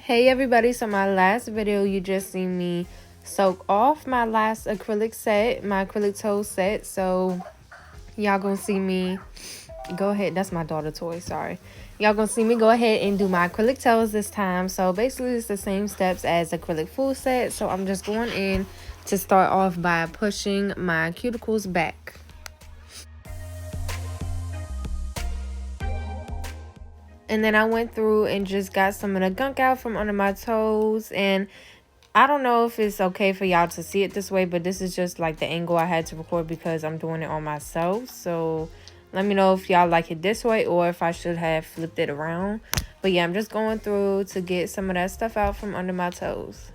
Hey everybody, so my last video you just seen me soak off my last acrylic set, my acrylic toe set. So y'all gonna see me go ahead. That's my daughter toy, sorry. Y'all gonna see me go ahead and do my acrylic toes this time. So basically it's the same steps as acrylic full set. So I'm just going in to start off by pushing my cuticles back. And then I went through and just got some of the gunk out from under my toes. And I don't know if it's okay for y'all to see it this way, but this is just like the angle I had to record because I'm doing it on myself. So let me know if y'all like it this way or if I should have flipped it around. But yeah, I'm just going through to get some of that stuff out from under my toes.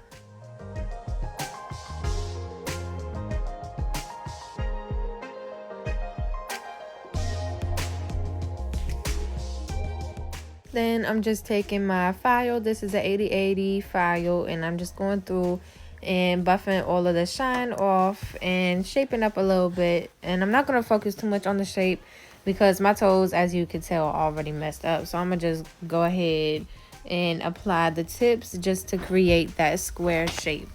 Then I'm just taking my file. This is an 80/80 file, and I'm just going through and buffing all of the shine off and shaping up a little bit. And I'm not going to focus too much on the shape because my toes, as you can tell, are already messed up. So I'm going to just go ahead and apply the tips just to create that square shape.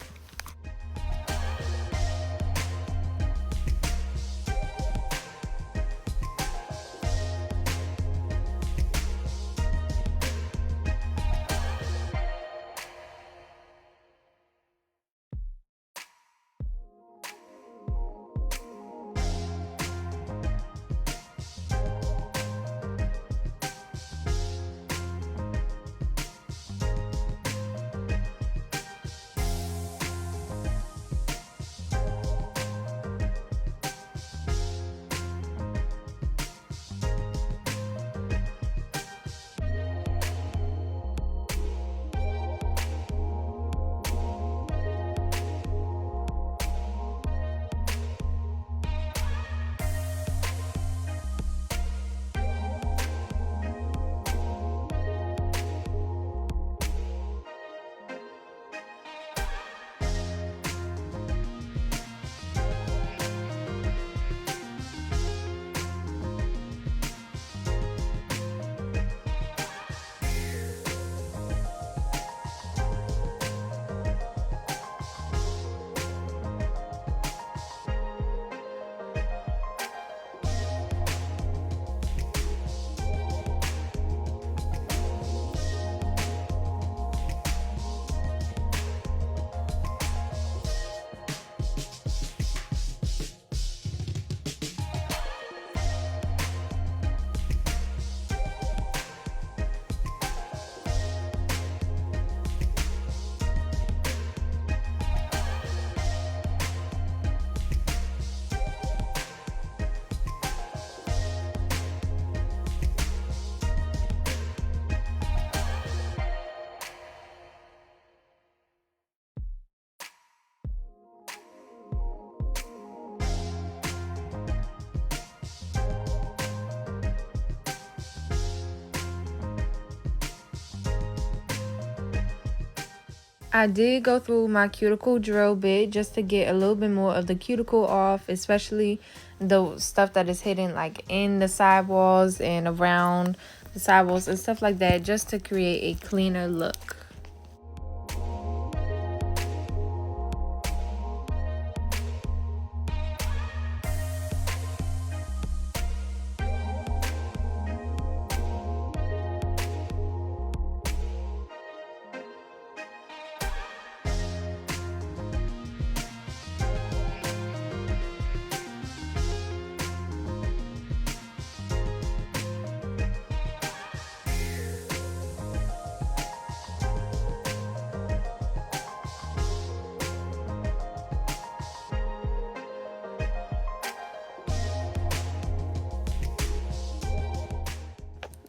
I did go through my cuticle drill bit just to get a little bit more of the cuticle off, especially the stuff that is hidden like in the sidewalls and around the sidewalls and stuff like that, just to create a cleaner look.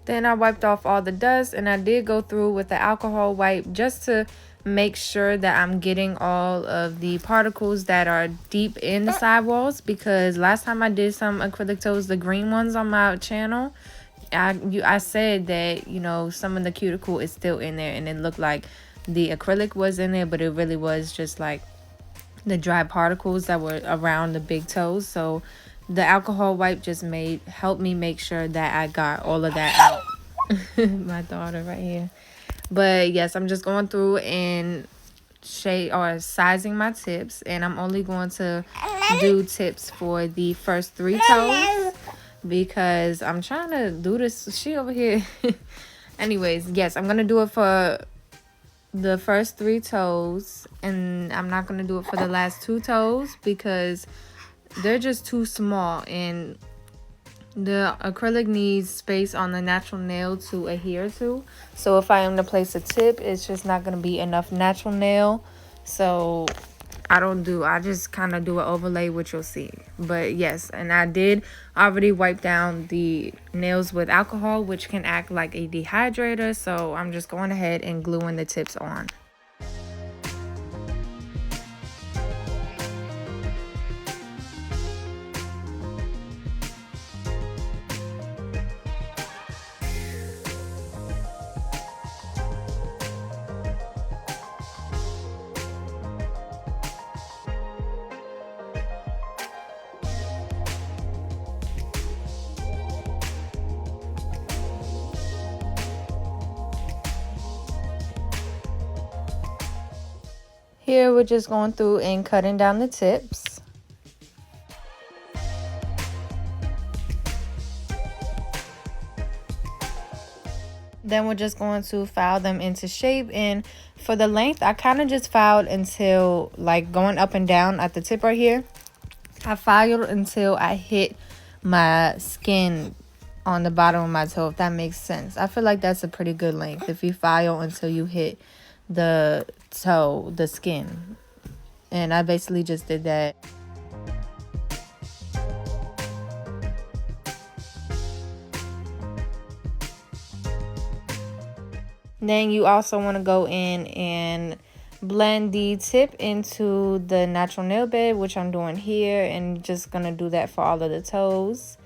Then I wiped off all the dust, and I did go through with the alcohol wipe just to make sure that I'm getting all of the particles that are deep in the sidewalls, because last time I did some acrylic toes, the green ones on my channel, I said that, you know, some of the cuticle is still in there and it looked like the acrylic was in there, but it really was just like the dry particles that were around the big toes. So the alcohol wipe just helped me make sure that I got all of that out. My daughter right here. But yes, I'm just going through and shade or sizing my tips, and I'm only going to do tips for the first 3 toes because I'm trying to do this. She over here. Anyways, yes, I'm gonna do it for the first 3 toes, and I'm not gonna do it for the last 2 toes because they're just too small, and the acrylic needs space on the natural nail to adhere to. So if I am to place a tip, it's just not going to be enough natural nail. So I just kind of do an overlay, which you'll see. But yes, and I did already wipe down the nails with alcohol, which can act like a dehydrator. So I'm just going ahead and gluing the tips on. Here we're just going through and cutting down the tips. Then we're just going to file them into shape, and for the length I kind of just filed until like going up and down at the tip right here. I filed until I hit my skin on the bottom of my toe, if that makes sense. I feel like that's a pretty good length if you file until you hit the toe, the skin. And I basically just did that. Then you also want to go in and blend the tip into the natural nail bed, which I'm doing here, and just gonna do that for all of the toes.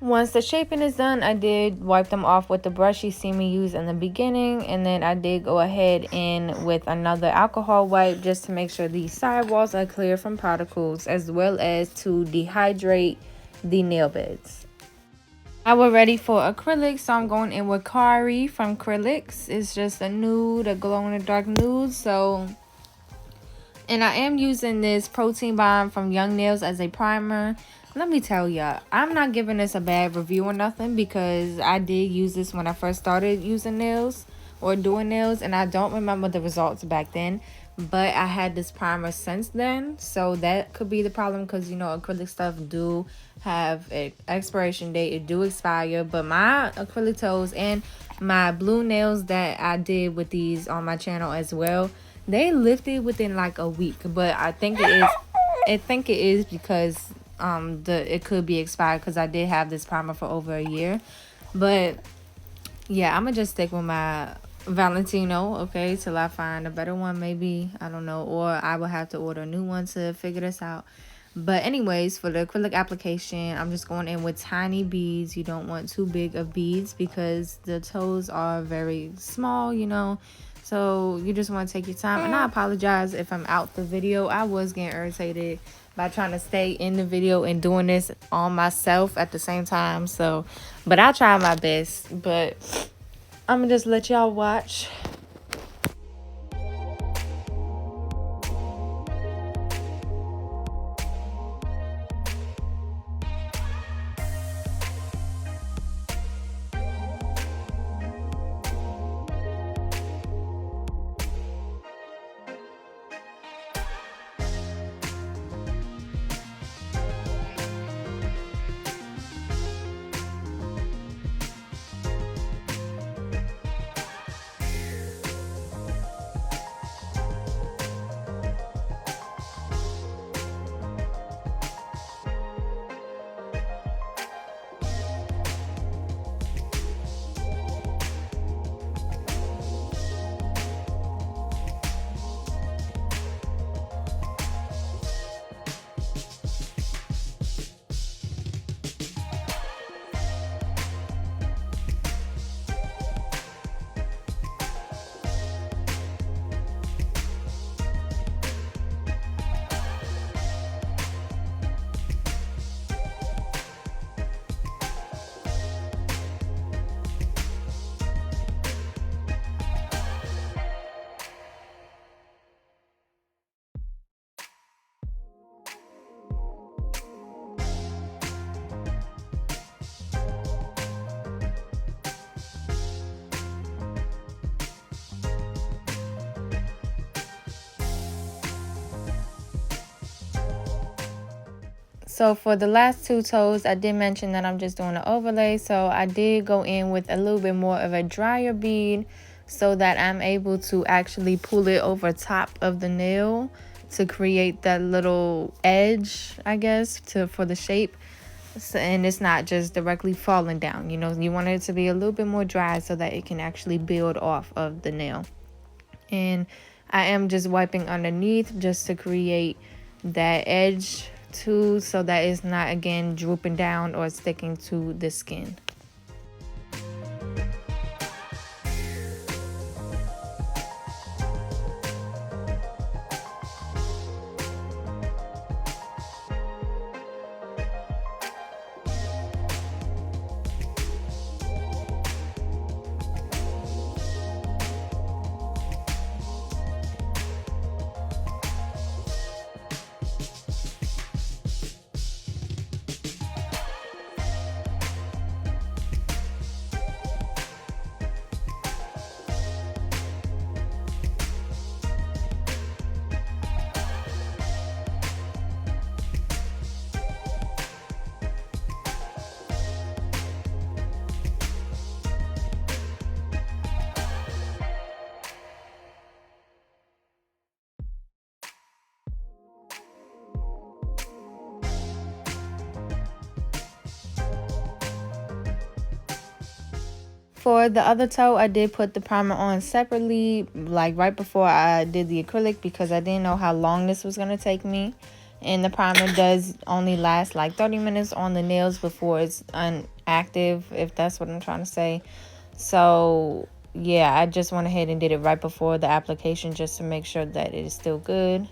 Once the shaping is done, I did wipe them off with the brush you see me use in the beginning, and then I did go ahead in with another alcohol wipe just to make sure the sidewalls are clear from particles, as well as to dehydrate the nail beds. Now we're ready for acrylic, so I'm going in with Kari from Acrylics. It's just a nude, a glow-in-the-dark nude. And I am using this protein bomb from Young Nails as a primer. Let me tell y'all, I'm not giving this a bad review or nothing because I did use this when I first started using nails or doing nails, and I don't remember the results back then, but I had this primer since then, so that could be the problem because, you know, acrylic stuff do have an expiration date. It do expire, but my acrylic toes and my blue nails that I did with these on my channel as well, they lifted within like a week. But I think it is I think it is because it could be expired because I did have this primer for over a year. But yeah, I'm gonna just stick with my Valentino, okay, till I find a better one, maybe. I don't know, or I will have to order a new one to figure this out. But anyways, for the acrylic application, I'm just going in with tiny beads. You don't want too big of beads because the toes are very small, you know. So you just want to take your time. And I apologize if I'm out the video. I was getting irritated by trying to stay in the video and doing this on myself at the same time. So, but I try my best. But I'm gonna just let y'all watch. So for the last two toes, I did mention that I'm just doing an overlay. So I did go in with a little bit more of a drier bead so that I'm able to actually pull it over top of the nail to create that little edge, I guess, for the shape. So, and it's not just directly falling down. You know, you want it to be a little bit more dry so that it can actually build off of the nail. And I am just wiping underneath just to create that edge too, so that it's not again drooping down or sticking to the skin. For the other toe, I did put the primer on separately, like right before I did the acrylic, because I didn't know how long this was going to take me. And the primer does only last like 30 minutes on the nails before it's inactive, if that's what I'm trying to say. So yeah, I just went ahead and did it right before the application just to make sure that it is still good.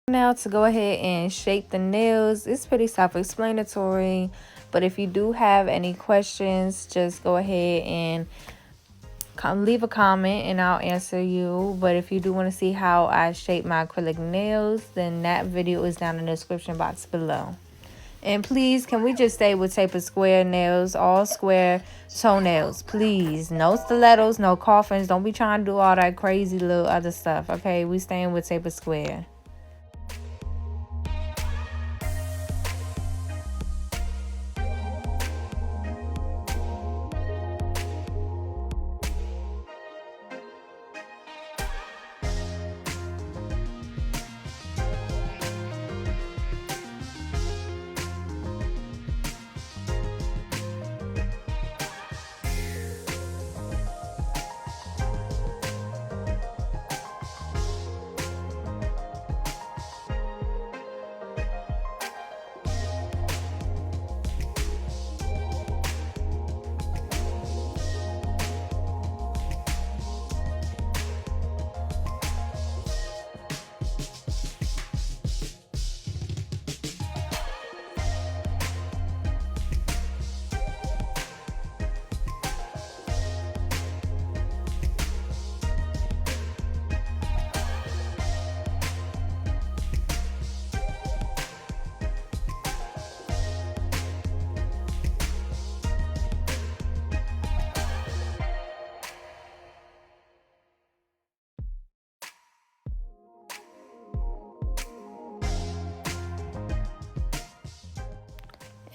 Now to go ahead and shape the nails. It's pretty self-explanatory, but if you do have any questions, just go ahead and leave a comment and I'll answer you. But if you do want to see how I shape my acrylic nails, then that video is down in the description box below. And please, can we just stay with tapered square nails, all square toenails, please. No stilettos, no coffins. Don't be trying to do all that crazy little other stuff, okay? We staying with tapered square.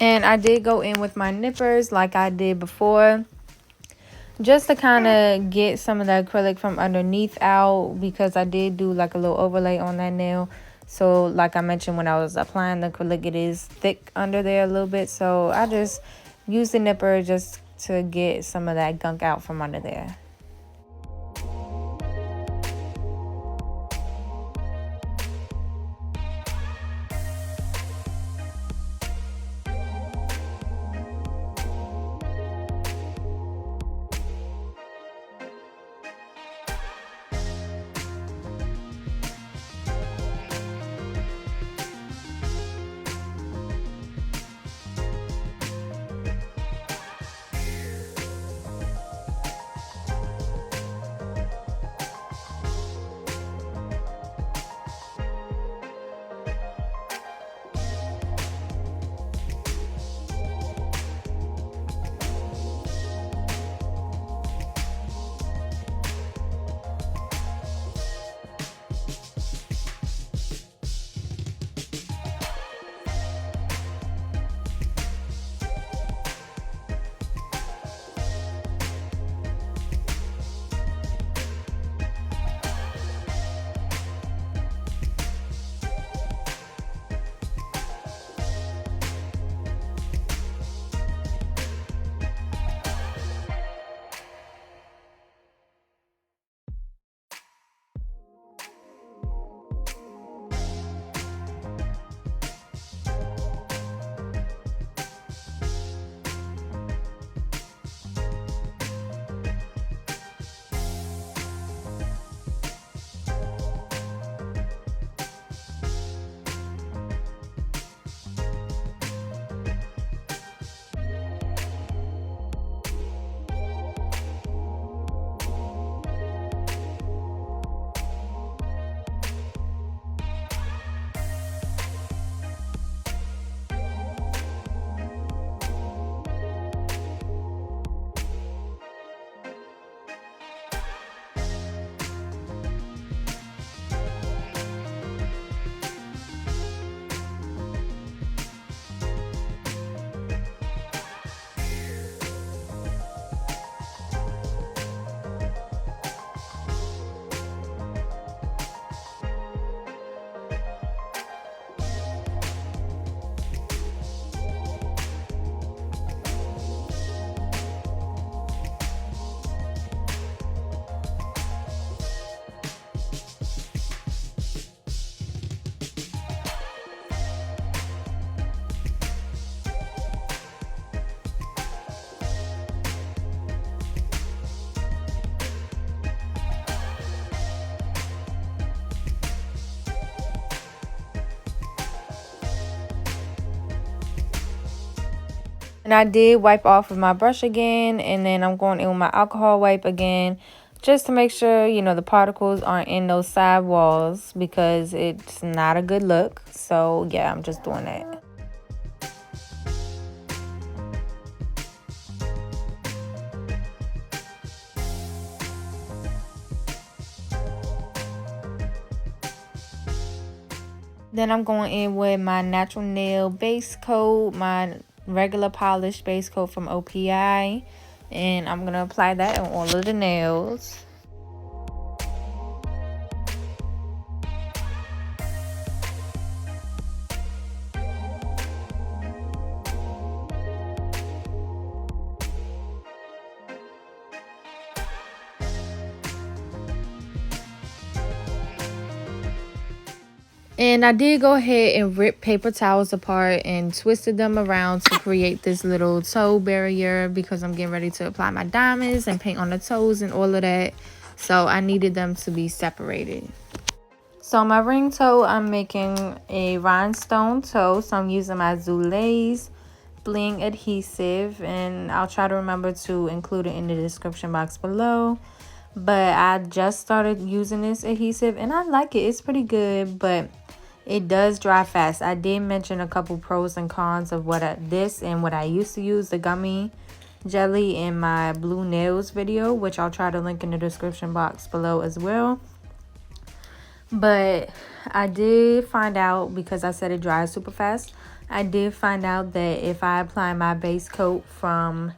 And I did go in with my nippers like I did before, just to kind of get some of the acrylic from underneath out, because I did do like a little overlay on that nail. So like I mentioned, when I was applying the acrylic, it is thick under there a little bit. So I just used the nipper just to get some of that gunk out from under there. And I did wipe off with my brush again, and then I'm going in with my alcohol wipe again, just to make sure, you know, the particles aren't in those side walls, because it's not a good look. So yeah, I'm just doing that. Then I'm going in with my natural nail base coat, my regular polish base coat from OPI, and I'm going to apply that on all of the nails. And I did go ahead and rip paper towels apart and twisted them around to create this little toe barrier, because I'm getting ready to apply my diamonds and paint on the toes and all of that. So I needed them to be separated. So my ring toe, I'm making a rhinestone toe. So I'm using my Zulays Bling adhesive, and I'll try to remember to include it in the description box below. But I just started using this adhesive and I like it. It's pretty good, but it does dry fast. I did mention a couple pros and cons of this and what I used to use, the gummy jelly, in my blue nails video, which I'll try to link in the description box below as well. But I did find out, because I said it dries super fast, I did find out that if I apply my base coat from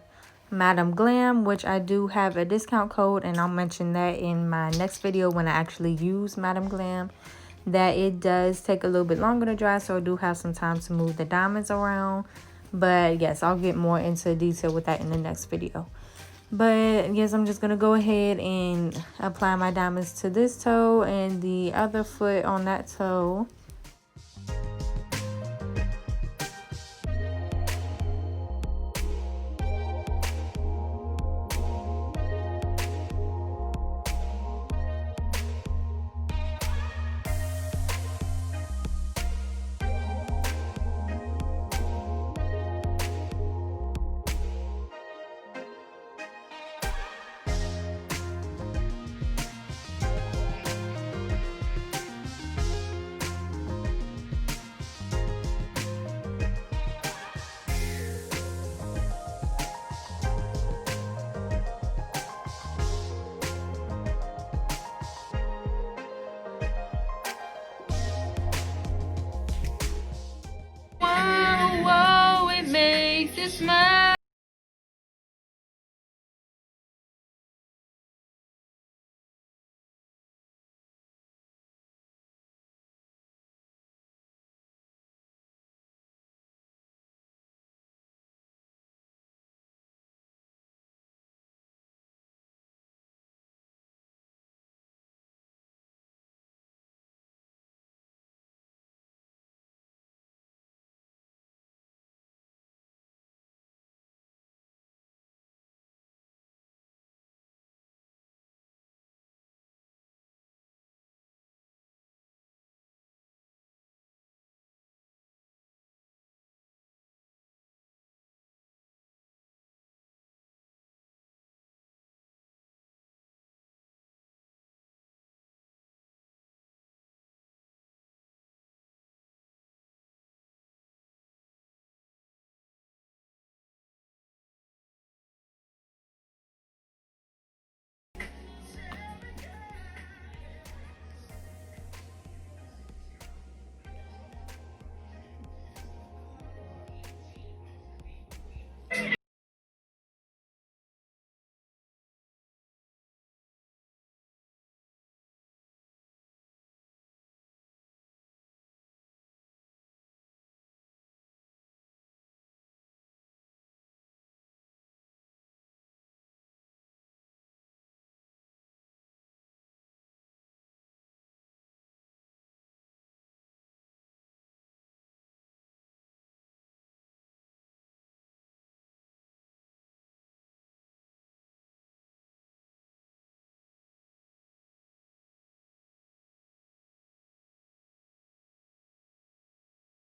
Madam Glam, which I do have a discount code, and I'll mention that in my next video when I actually use Madam Glam, that it does take a little bit longer to dry, so I do have some time to move the diamonds around. But yes, I'll get more into detail with that in the next video. But yes, I'm just gonna go ahead and apply my diamonds to this toe and the other foot on that toe. Whoa, whoa, it makes it smile.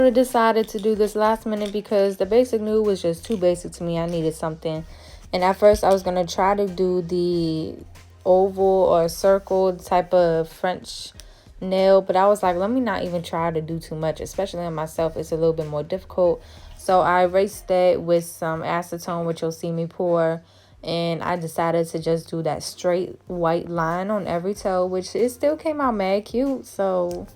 I decided to do this last minute because the basic nude was just too basic to me. I needed something, and at first I was gonna try to do the oval or circle type of French nail, but I was like, let me not even try to do too much, especially on myself. It's a little bit more difficult, so I erased that with some acetone, which you'll see me pour, and I decided to just do that straight white line on every toe, which it still came out mad cute. So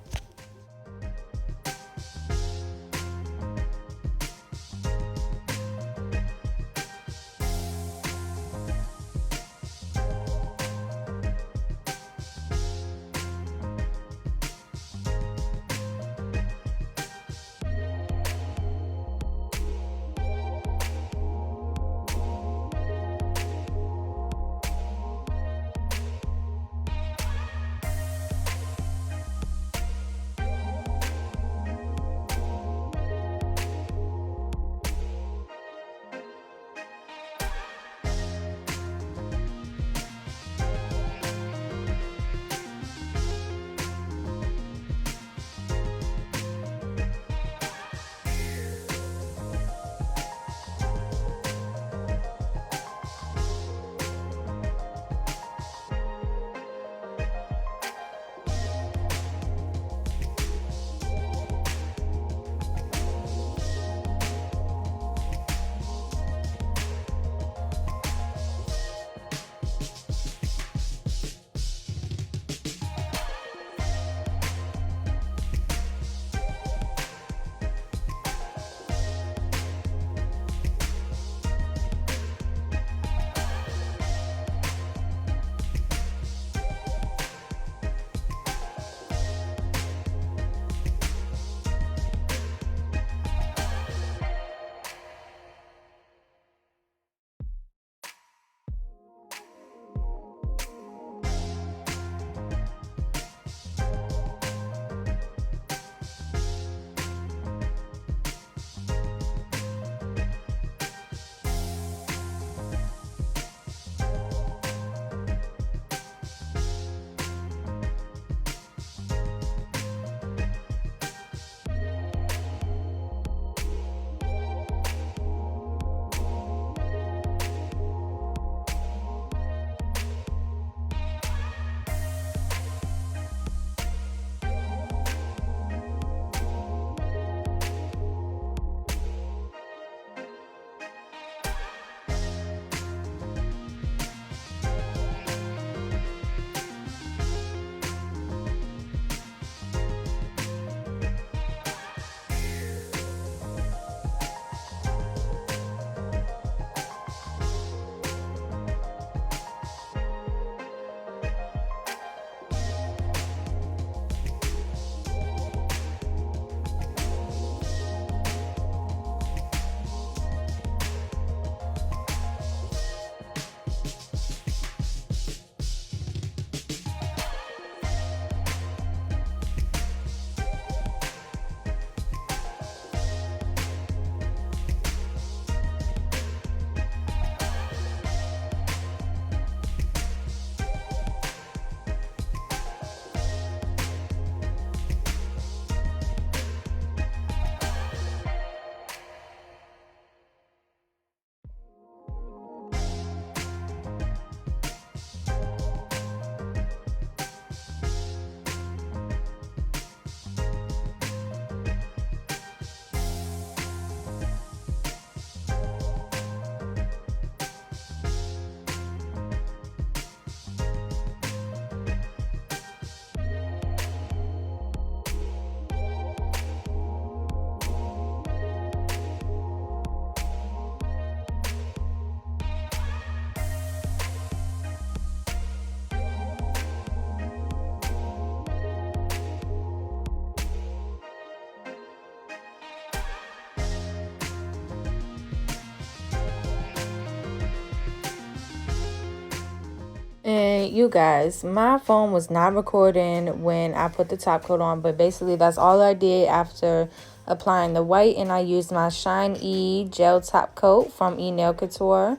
And you guys, my phone was not recording when I put the top coat on, but basically that's all I did after applying the white, and I used my Shine E gel top coat from E Nail Couture,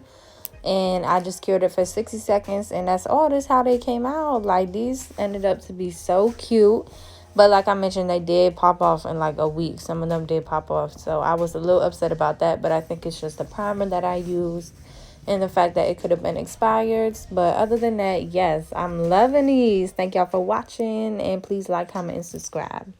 and I just cured it for 60 seconds, and that's all. This how they came out. Like, these ended up to be so cute, but like I mentioned, they did pop off in like a week. Some of them did pop off, so I was a little upset about that, but I think it's just the primer that I used and the fact that it could have been expired. But other than that, yes, I'm loving these. Thank y'all for watching, and please like, comment, and subscribe.